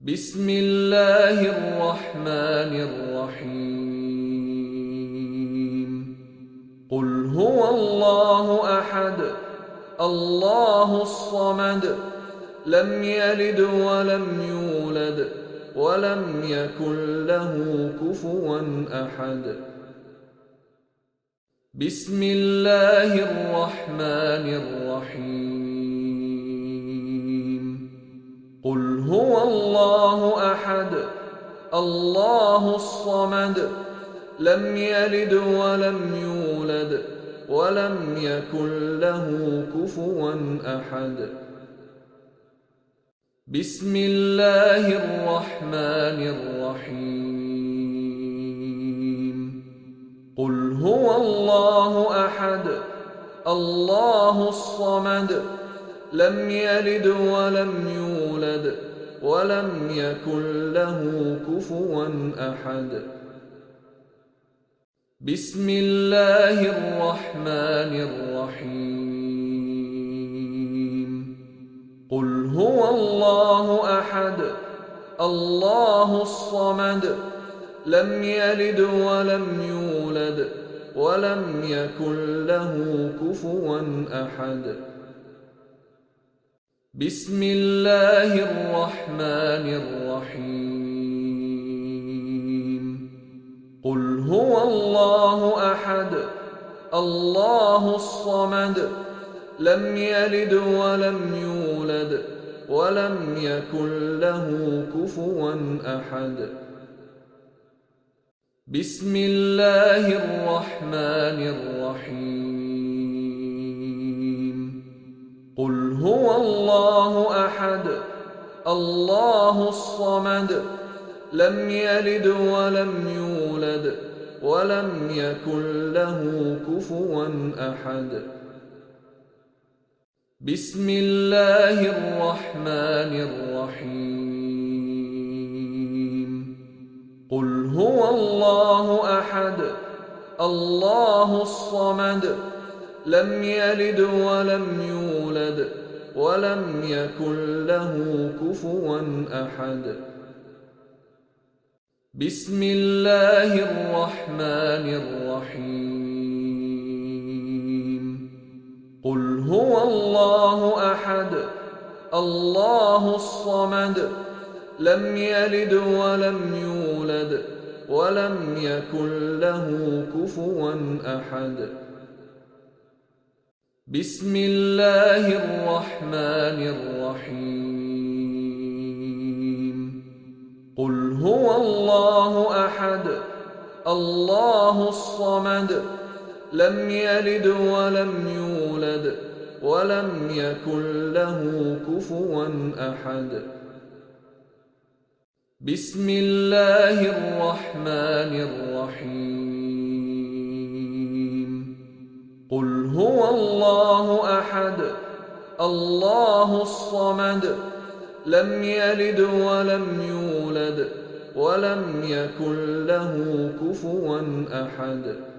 بسم الله الرحمن الرحيم قل هو الله أحد الله الصمد لم يلد ولم يولد ولم يكن له كفوا أحد بسم الله الرحمن الرحيم قل هو الله أحد الله الصمد لم يلد ولم يولد ولم يكن له كفوا أحد بسم الله الرحمن الرحيم قل هو الله أحد الله الصمد لم يلد ولم يولد ولم يكن له كفوا أحد بسم الله الرحمن الرحيم قل هو الله أحد الله الصمد لم يلد ولم يولد ولم يكن له كفوا أحد بسم الله الرحمن الرحيم قل هو الله أحد الله الصمد لم يلد ولم يولد ولم يكن له كفوا أحد بسم الله الرحمن الرحيم قل هو الله أحد الله الصمد لم يلد ولم يولد ولم يكن له كفوا أحد بسم الله الرحمن الرحيم قل هو الله أحد الله الصمد لم يلد ولم يولد ولم يكن له كفوا أحد بسم الله الرحمن الرحيم قل هو الله أحد الله الصمد لم يلد ولم يولد ولم يكن له كفوا أحد بسم الله الرحمن الرحيم قل هو الله أحد الله الصمد لم يلد ولم يولد ولم يكن له كفوا أحد بسم الله الرحمن الرحيم قل هو الله أحد الله الصمد لم يلد ولم يولد ولم يكن له كفوا أحد